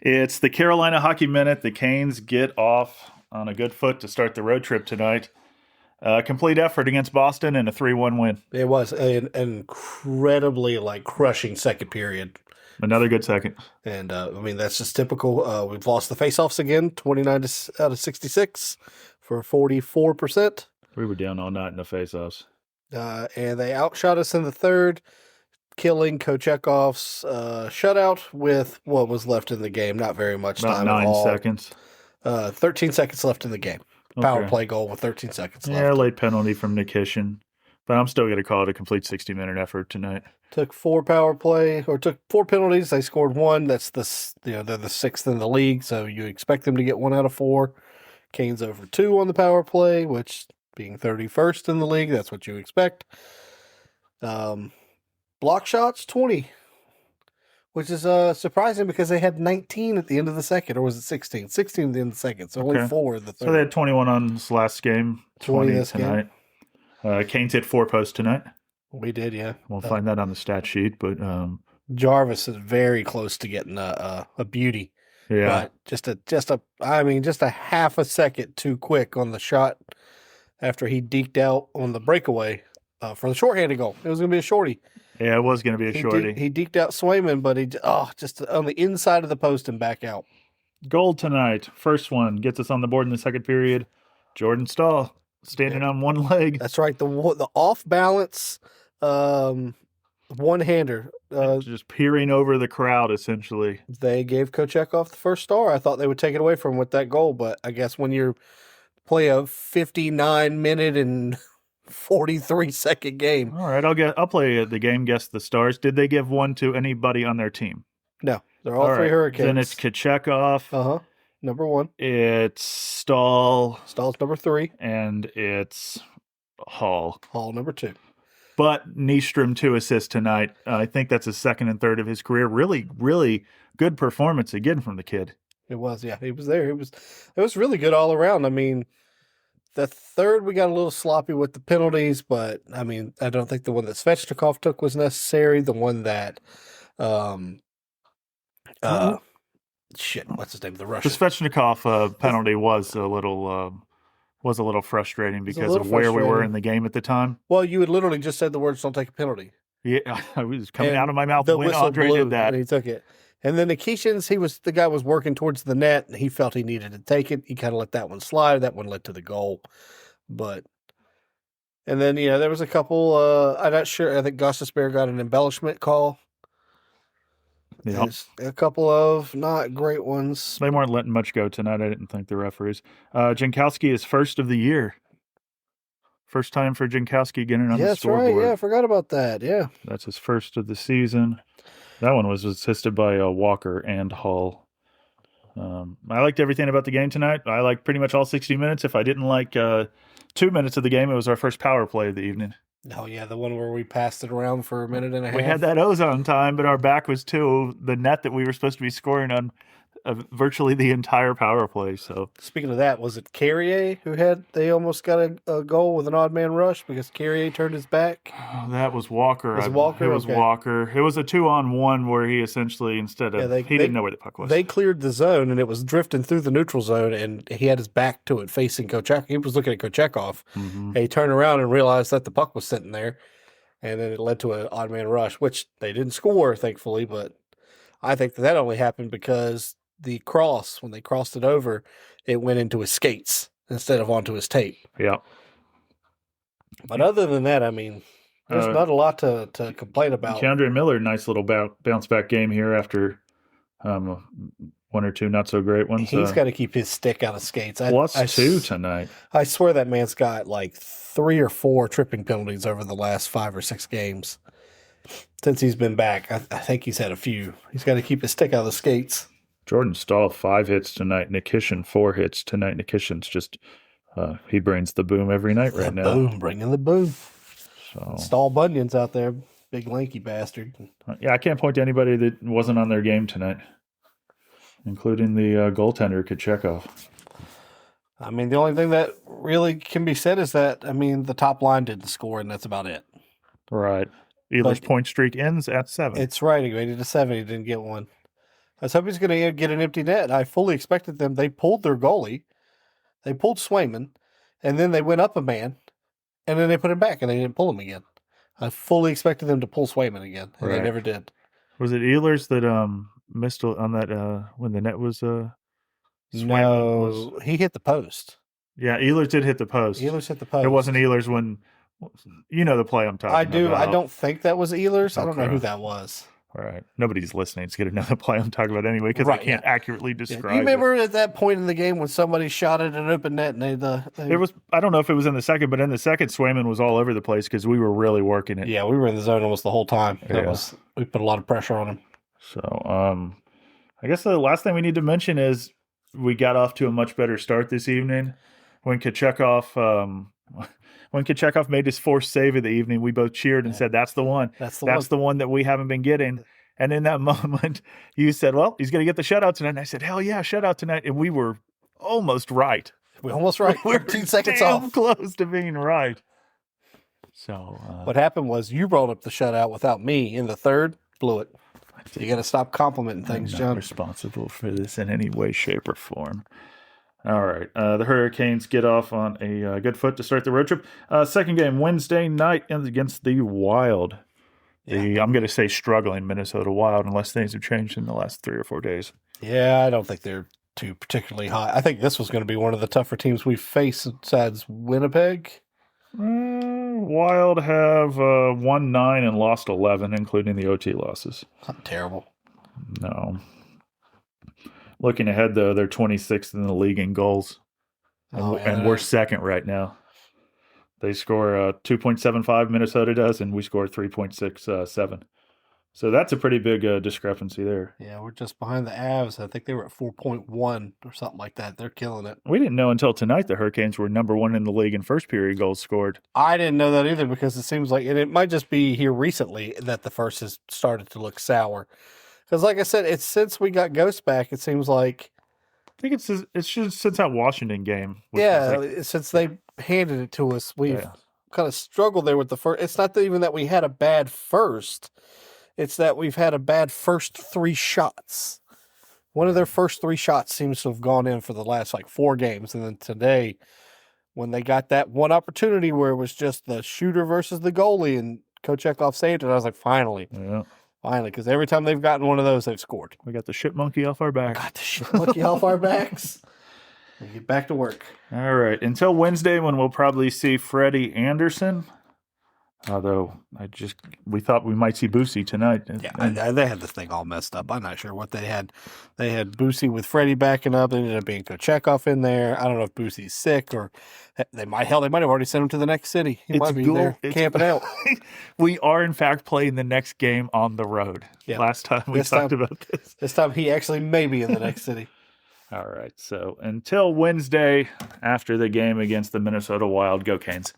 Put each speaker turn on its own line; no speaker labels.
It's the Carolina Hockey Minute. The Canes get off on a good foot to start the road trip tonight. Complete effort against Boston and a 3-1 win.
It was an incredibly crushing second period.
Another good second.
And that's just typical. We've lost the faceoffs again, 29 out of 66 for 44%.
We were down all night in the faceoffs.
And they outshot us in the third, killing Kochekov's shutout with what was left in the game. Not very much
About
time at
9
all.
seconds.
13 seconds left in the game. Power play goal with 13 seconds left.
Yeah, late penalty from Nikishin. But I'm still going to call it a complete 60-minute effort tonight.
Took four penalties. They scored one. That's they're the sixth in the league, so you expect them to get 1 out of 4. Canes over 2 on the power play, which being 31st in the league, that's what you expect. Block shots 20, which is surprising because they had 19 at the end of the second, or was it 16? 16 at the end of the second, so only 4 in the third.
So they had 21 on this last game, 20 this tonight. Canes hit 4 posts tonight.
We did, yeah.
We'll find that on the stat sheet, but
Jarvis is very close to getting a beauty.
Yeah,
but just a half a second too quick on the shot after he deked out on the breakaway for the shorthanded goal. It was going to be a shorty.
Yeah, it was going to be a shorty.
He deked out Swayman, but just on the inside of the post and back out.
Goal tonight. First one gets us on the board in the second period. Jordan Stahl standing on one leg.
That's right. The off balance one-hander.
Just peering over the crowd, essentially.
They gave Kochekov the first star. I thought they would take it away from him with that goal, but I guess when you play a 59-minute and 43-second game.
All right, I'll play the game. Guess the stars. Did they give one to anybody on their team?
No, they're all three Hurricanes.
Then it's Kochekov.
Number 1.
It's Stahl.
Stahl's number 3.
And it's Hall.
Hall number 2.
But Nystrom 2 assists tonight. I think that's his second and third of his career. Really, really good performance again from the kid.
It was, yeah. He was there. It was really good all around. I mean, the third we got a little sloppy with the penalties, but I mean, I don't think the one that Svechnikov took was necessary. The one that what's his name? The Russian.
The Svechnikov penalty was a little frustrating because of where we were in the game at the time.
Well, you had literally just said the words "don't take a penalty."
Yeah, it was coming out of my mouth when Andre did that.
And he took it. And then Nikishin's, the guy was working towards the net, and he felt he needed to take it. He kind of let that one slide. That one led to the goal. And then, there was a couple, I'm not sure, I think Gostisbehere got an embellishment call.
Yep.
A couple of not great ones.
They weren't letting much go tonight, I didn't think, the referees. Jankowski is first of the year. First time for Jankowski getting on the scoreboard.
That's right. Yeah, I forgot about that. Yeah.
That's his first of the season. That one was assisted by Walker and Hall. I liked everything about the game tonight. I liked pretty much all 60 minutes. If I didn't like 2 minutes of the game, it was our first power play of the evening.
Oh, yeah, the one where we passed it around for a minute and a half.
We had that ozone time, but our back was to the net that we were supposed to be scoring on virtually the entire power play. So,
speaking of that, was it Carrier they almost got a goal with an odd man rush because Carrier turned his back?
Oh, that was Walker.
Was it Walker?
It was Walker. It was a 2-on-1 where he essentially, instead of, he didn't know where the puck was.
They cleared the zone and it was drifting through the neutral zone and he had his back to it facing Kochekov. He was looking at Kochekov. Mm-hmm. And he turned around and realized that the puck was sitting there. And then it led to an odd man rush, which they didn't score, thankfully. But I think that only happened because the cross, when they crossed it over, it went into his skates instead of onto his tape.
Yeah.
But other than that, I mean, there's not a lot to complain about.
Keandre Miller, nice little bounce back game here after one or two not so great ones.
He's got to keep his stick out of skates.
+2 tonight.
I swear that man's got 3 or 4 tripping penalties over the last 5 or 6 games since he's been back. I think he's had a few. He's got to keep his stick out of the skates.
Jordan Stahl, 5 hits tonight. Nikishin, 4 hits tonight. Nikishin's just, he brings the boom every night right now.
Boom, bringing the boom.
So
Stahl Bunyan's out there, big lanky bastard.
Yeah, I can't point to anybody that wasn't on their game tonight, including the goaltender, Kochekov.
I mean, the only thing that really can be said is that, the top line didn't score, and that's about it.
Right. Ehlers' point streak ends at 7.
It's right. He made it to 7. He didn't get one. I was hoping he's going to get an empty net. I fully expected them. They pulled their goalie. They pulled Swayman, and then they went up a man, and then they put him back, and they didn't pull him again. I fully expected them to pull Swayman again, and they never did.
Was it Ehlers that missed on that when the net was
No, he hit the post.
Yeah, Ehlers did hit the post.
Ehlers hit the post.
It wasn't Ehlers when you know the play I'm talking about.
I don't think that was Ehlers. Okay. I don't know who that was.
All right. Nobody's listening to get another play I'm talking about anyway because I can't accurately describe
You remember at that point in the game when somebody shot at an open net and
it was, I don't know if it was in the second, but in the second, Swayman was all over the place because we were really working it.
Yeah, we were in the zone almost the whole time. We put a lot of pressure on him.
So I guess the last thing we need to mention is we got off to a much better start this evening. When Kochetkov made his fourth save of the evening, we both cheered and said, that's the one. That's the one that we haven't been getting. And in that moment, you said, well, he's going to get the shutout tonight. And I said, hell yeah, shutout tonight. And we were almost right.
We're almost right.
We're
2 seconds
damn
off.
Close to being right. So
what happened was you brought up the shutout without me in the third, blew it. So you got to stop complimenting things,
I'm
John.
not responsible for this in any way, shape, or form. All right. The Hurricanes get off on a good foot to start the road trip. Second game, Wednesday night against the Wild. I'm going to say struggling Minnesota Wild unless things have changed in the last 3 or 4 days.
Yeah, I don't think they're too particularly high. I think this was going to be one of the tougher teams we've faced besides Winnipeg.
Wild have won 9 and lost 11, including the OT losses.
Not terrible.
No. Looking ahead, though, they're 26th in the league in goals. And we're second right now. They score 2.75, Minnesota does, and we score 3.67. So that's a pretty big discrepancy there.
Yeah, we're just behind the Avs. I think they were at 4.1 or something like that. They're killing it.
We didn't know until tonight the Hurricanes were number 1 in the league in first period goals scored.
I didn't know that either because it seems like, and it might just be here recently that the first has started to look sour. Because like I said, it's since we got Ghost back, it seems like.
I think it's just since that Washington game.
Since they handed it to us, we've kind of struggled there with the first. It's not even that we had a bad first. It's that we've had a bad first 3 shots. One of their first 3 shots seems to have gone in for the last 4 games. And then today, when they got that one opportunity where it was just the shooter versus the goalie and Kochetkov saved it, I was like, finally.
Yeah.
Finally, because every time they've gotten one of those, they've scored.
We got the shit monkey off our back.
Got the shit monkey off our backs. We get back to work.
All right. Until Wednesday, when we'll probably see Freddie Anderson. Although we thought we might see Boosie tonight.
Yeah, they had this thing all messed up. I'm not sure what they had. They had Boosie with Freddie backing up. They ended up being Kochetkov in there. I don't know if Boosie's sick or they might have already sent him to the next city. He might be there camping out.
We are in fact playing the next game on the road. Yeah. Last time we talked about this.
This time he actually may be in the next city.
All right. So until Wednesday after the game against the Minnesota Wild, go Canes.